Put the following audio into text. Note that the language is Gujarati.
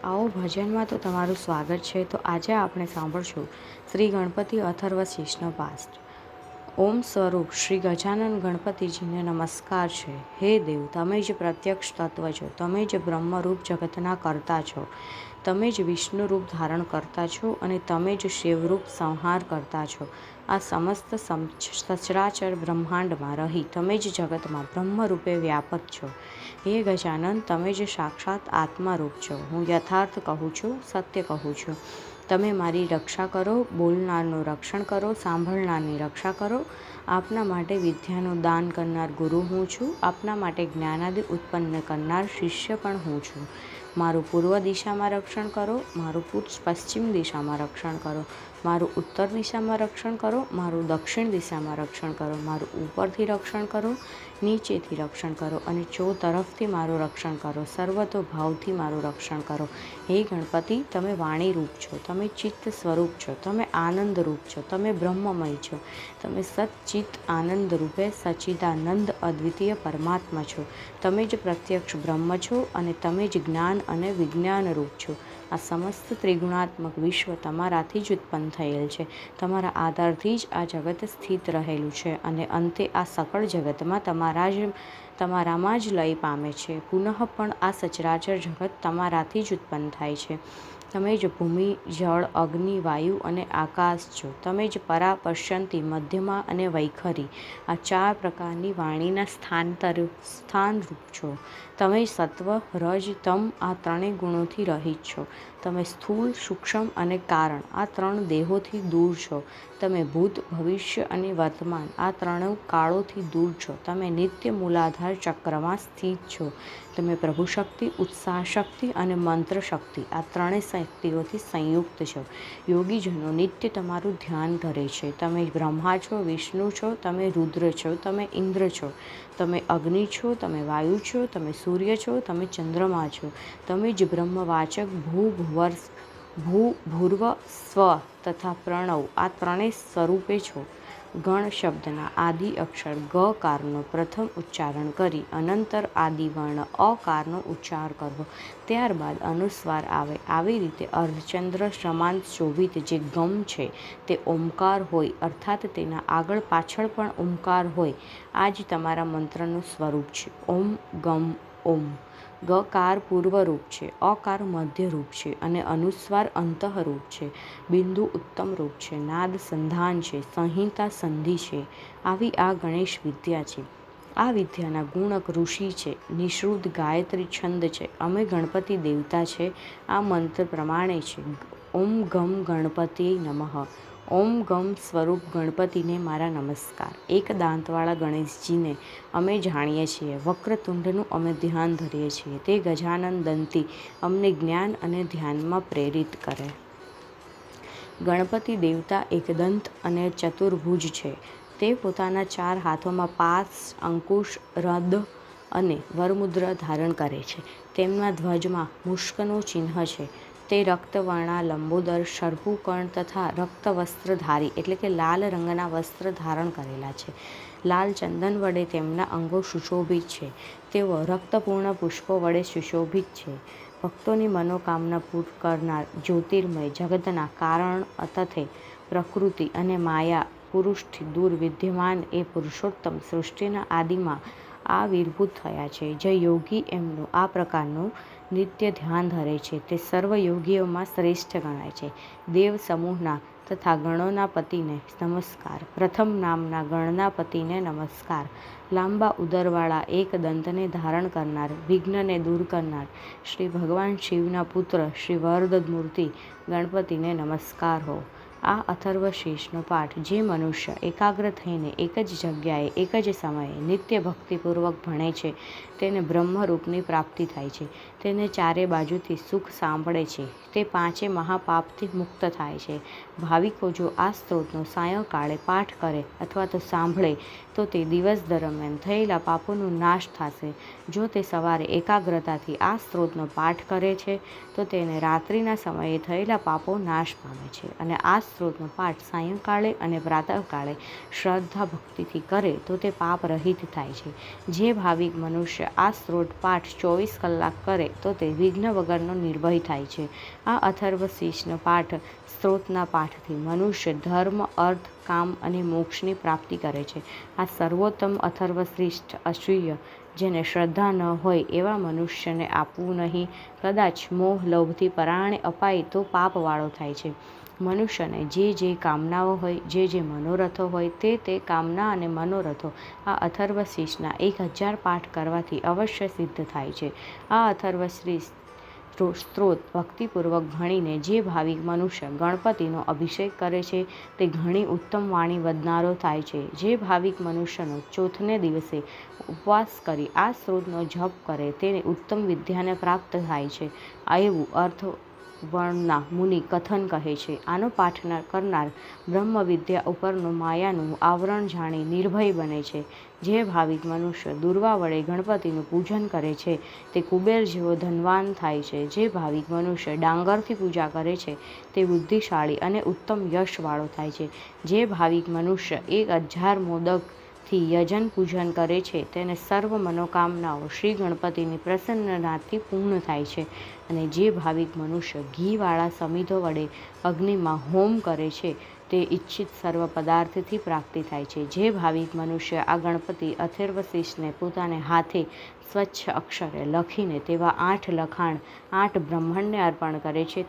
આવો ભજનમાં તો તમારું સ્વાગત છે. તો આજે આપણે સાંભળશું શ્રી ગણપતિ અથર્વશીર્ષનો પાઠ. ઓમ સ્વરૂપ શ્રી ગજાનન ગણપતિજીને નમસ્કાર છે. હે દેવ, તમે જ પ્રત્યક્ષ તત્વ છો, તમે જ બ્રહ્મરૂપ જગતના કરતા છો, તમે જ વિષ્ણુ રૂપ ધારણ કરતા છો અને તમે જ શિવરૂપ સંહાર કરતા છો. આ સમસ્ત સચરાચર બ્રહ્માંડમાં રહી તમે જ જગતમાં બ્રહ્મરૂપે વ્યાપક છો. હે ગજાનન, તમે જ સાક્ષાત આત્મારૂપ છો. હું યથાર્થ કહું છું, સત્ય કહું છું. તમે મારી રક્ષા કરો, બોલનારનું રક્ષણ કરો, સાંભળનારની રક્ષા કરો. આપના માટે વિદ્યાનું દાન કરનાર ગુરુ હું છું. આપના માટે જ્ઞાનાદિ ઉત્પન્ન કરનાર શિષ્ય પણ હું છું. મારું પૂર્વ દિશામાં રક્ષણ કરો, મારું પશ્ચિમ દિશામાં રક્ષણ કરો, મારું ઉત્તર દિશામાં રક્ષણ કરો, મારું દક્ષિણ દિશામાં રક્ષણ કરો, મારું ઉપરથી રક્ષણ કરો, નીચેથી રક્ષણ કરો અને તરફથી મારું રક્ષણ કરો. સર્વતો ભાવથી મારું રક્ષણ કરો. હે ગણપતિ, તમે વાણી રૂપ છો, તમે ચિત્ત સ્વરૂપ છો, તમે આનંદ રૂપ છો, તમે બ્રહ્મમય છો, તમે સચ્ચિત આનંદ રૂપે સચ્ચિદાનંદ અદ્વિતીય પરમાત્મા છો. તમે જ પ્રત્યક્ષ બ્રહ્મ છો અને તમે જ જ્ઞાન અને વિજ્ઞાન રૂપ છો. આ સમસ્ત ત્રિગુણાત્મક વિશ્વ તમારાથી જ ઉત્પન્ન થયેલ છે. તમારા આધારથી જ આ જગત સ્થિત રહેલું છે અને અંતે આ સકળ જગતમાં તમારામાં જ લય પામે છે. પુનઃ પણ આ સચરાચર જગત તમારાથી જ ઉત્પન્ન થાય છે. તમે જ ભૂમિ, જળ, અગ્નિ, વાયુ અને આકાશ છો. તમે જ પરા, પશ્યંતી, મધ્યમાં અને વૈખરી આ 4 પ્રકારની વાણીના સ્થાનરૂપ છો. તમે સત્વ, રજ, તમ આ 3 ગુણોથી રહિત છો. તમે સ્થૂળ, સૂક્ષ્મ અને કારણ આ 3 દેહોથી દૂર છો. તમે ભૂત, ભવિષ્ય અને વર્તમાન આ 3 કાળોથી દૂર છો. તમે નિત્ય મૂલાધાર ચક્રમાં સ્થિત છો. તમે પ્રભુ શક્તિ, ઉત્સાહ શક્તિ અને મંત્ર શક્તિ આ 3 શક્તિઓથી સંયુક્ત છો. યોગીજનો નિત્ય તમારું ધ્યાન ધરે છે. તમે બ્રહ્મા છો, વિષ્ણુ છો, તમે રુદ્ર છો, તમે ઇન્દ્ર છો, તમે અગ્નિ છો, તમે વાયુ છો, તમે સૂર્ય છો, તમે ચંદ્રમા છો. તમે જ બ્રહ્મવાચક ભૂર્વ, સ્વ તથા પ્રણવ આ 3 સ્વરૂપે છો. ગણ શબ્દના આદિ અક્ષર ગકારનો પ્રથમ ઉચ્ચારણ કરી અનંતર આદિવર્ણ અકારનો ઉચ્ચાર કરવો, ત્યારબાદ અનુસ્વાર આવે. આવી રીતે અર્ધચંદ્ર સમાન શોભિત જે ગમ છે તે ઓમકાર હોય, અર્થાત તેના આગળ પાછળ પણ ઓમકાર હોય. આ જ તમારા મંત્રનું સ્વરૂપ છે. ઓમ ગમ ઓમ. ગકાર પૂર્વરૂપ છે, અકાર મધ્યરૂપ છે અને અનુસ્વાર અંતઃરૂપ છે. બિંદુ ઉત્તમ રૂપ છે, નાદ સંધાન છે, સંહિતા સંધિ છે. આવી આ ગણેશ વિદ્યા છે. આ વિદ્યાના ગુણક ઋષિ છે. નિષૃત ગાયત્રી છંદ છે. અમે ગણપતિ દેવતા છે. આ મંત્ર પ્રમાણે છે. ઓમ ગમ ગણપતિ નમઃ. ઓમ ગમ સ્વરૂપ ગણપતિને મારા નમસ્કાર. એક દાંતવાળા ગણેશજીને અમે જાણીએ છીએ. વક્રતુંડનું અમે ધ્યાન ધરીએ છીએ. તે ગજાનન દંતી અમને જ્ઞાન અને ધ્યાનમાં પ્રેરિત કરે. ગણપતિ દેવતા એકદંત અને ચતુર્ભુજ છે. તે પોતાના 4 હાથોમાં પાશ, અંકુશ, રદ અને વરમુદ્રા ધારણ કરે છે. તેમના ધ્વજમાં મુષ્કનું ચિહ્ન છે. તે રક્તવર્ણા, લંબોદર, શર્પુકર્ણ તથા રક્તવસ્ત્રધારી એટલે કે લાલ રંગના વસ્ત્ર ધારણ કરેલા છે. લાલ ચંદન વડે તેમના અંગો સુશોભિત છે. તેઓ રક્તપૂર્ણ પુષ્પો વડે સુશોભિત છે. ભક્તોની મનોકામના પૂર્ણ કરનાર જ્યોતિર્મય જગતના કારણ તથા પ્રકૃતિ અને માયા પુરુષથી દૂર વિદ્યમાન એ પુરુષોત્તમ સૃષ્ટિના આદિમાં આવિર્ભૂત થયા છે. જે યોગી એમનું આ પ્રકારનું નિત્ય ધ્યાન ધરે છે તે સર્વ યોગીઓમાં શ્રેષ્ઠ ગણાય છે. દેવ સમૂહના તથા ગણોના પતિને નમસ્કાર. પ્રથમ નામના ગણના પતિને નમસ્કાર. લાંબા ઉદરવાળા એક દંતને ધારણ કરનાર, વિઘ્નને દૂર કરનાર શ્રી ભગવાન શિવના પુત્ર શ્રી વરદમૂર્તિ ગણપતિને નમસ્કાર હો. આ અથર્વશીર્ષનો પાઠ જે મનુષ્ય એકાગ્ર થઈને એક જ જગ્યાએ એક જ સમયે નિત્ય ભક્તિપૂર્વક ભણે છે તેને બ્રહ્મરૂપની પ્રાપ્તિ થાય છે. તેને ચારે બાજુથી સુખ સાંપડે છે. તે પાંચે મહાપાપથી મુક્ત થાય છે. ભાવિકો જો આ સ્ત્રોતનો સાયંકાળે પાઠ કરે અથવા તો સાંભળે તો તે દિવસ દરમિયાન થયેલા પાપોનો નાશ થશે. જો તે સવારે એકાગ્રતાથી આ સ્ત્રોતનો પાઠ કરે છે તો તેને રાત્રિના સમયે થયેલા પાપો નાશ પામે છે. અને આ સ્ત્રોતનો પાઠ સાયંકાળે અને પ્રાતઃકાળે શ્રદ્ધા ભક્તિથી કરે તો તે પાપ રહિત થાય છે. જે ભાવિક મનુષ્ય આ સ્ત્રોત પાઠ 24 કલાક કરે તો તે વિઘ્ન વગરનો નિર્ભય થાય છે. આ અથર્વશીર્ષનો પાઠ સ્ત્રોતના પાઠથી મનુષ્ય ધર્મ, અર્થ, કામ અને મોક્ષની પ્રાપ્તિ કરે છે. આ સર્વોત્તમ અથર્વશીર્ષ અસૂય જેને શ્રદ્ધા ન હોય એવા મનુષ્યને આપવું નહીં. કદાચ મોહ લોભથી પરાણે અપાય તો પાપવાળો થાય છે. મનુષ્યને જે કામનાઓ હોય, જે મનોરથો હોય તે કામના અને મનોરથો આ અથર્વશીર્ષના 1000 પાઠ કરવાથી અવશ્ય સિદ્ધ થાય છે. આ અથર્વશીર્ષ સ્ત્રોત ભક્તિપૂર્વક ભણીને જે ભાવિક મનુષ્ય ગણપતિનો અભિષેક કરે છે તે ઘણી ઉત્તમ વાણી વધનારો થાય છે. જે ભાવિક મનુષ્યનો ચોથને દિવસે ઉપવાસ કરી આ સ્ત્રોતનો જપ કરે તેને ઉત્તમ વિદ્યાને પ્રાપ્ત થાય છે. એવું અથર્વણના મુનિ કથન કહે છે. આનો પાઠ કરનાર બ્રહ્મવિદ્યા ઉપરનું માયાનું આવરણ જાણી નિર્ભય બને છે. જે ભાવિક મનુષ્ય દુર્વા વડે ગણપતિનું પૂજન કરે છે તે કુબેર જેવો ધનવાન થાય છે. જે ભાવિક મનુષ્ય ડાંગરથી પૂજા કરે છે તે બુદ્ધિશાળી અને ઉત્તમ યશવાળો થાય છે. જે ભાવિક મનુષ્ય 1000 મોદકથી યજન પૂજન કરે છે તેને સર્વ મનોકામનાઓ શ્રી ગણપતિની પ્રસન્નતાથી પૂર્ણ થાય છે. અને જે ભાવિક મનુષ્ય ઘીવાળા સમિધો વડે અગ્નિમાં હોમ કરે છે તે ઈચ્છિત સર્વ પદાર્થથી પ્રાપ્તિ થાય છે. જે ભાવિક મનુષ્ય આ ગણપતિ અથર્વશીર્ષને પોતાને હાથે સ્વચ્છ અક્ષરે લખીને તેવા 8 લખાણ 8 બ્રાહ્મણને અર્પણ કરે છે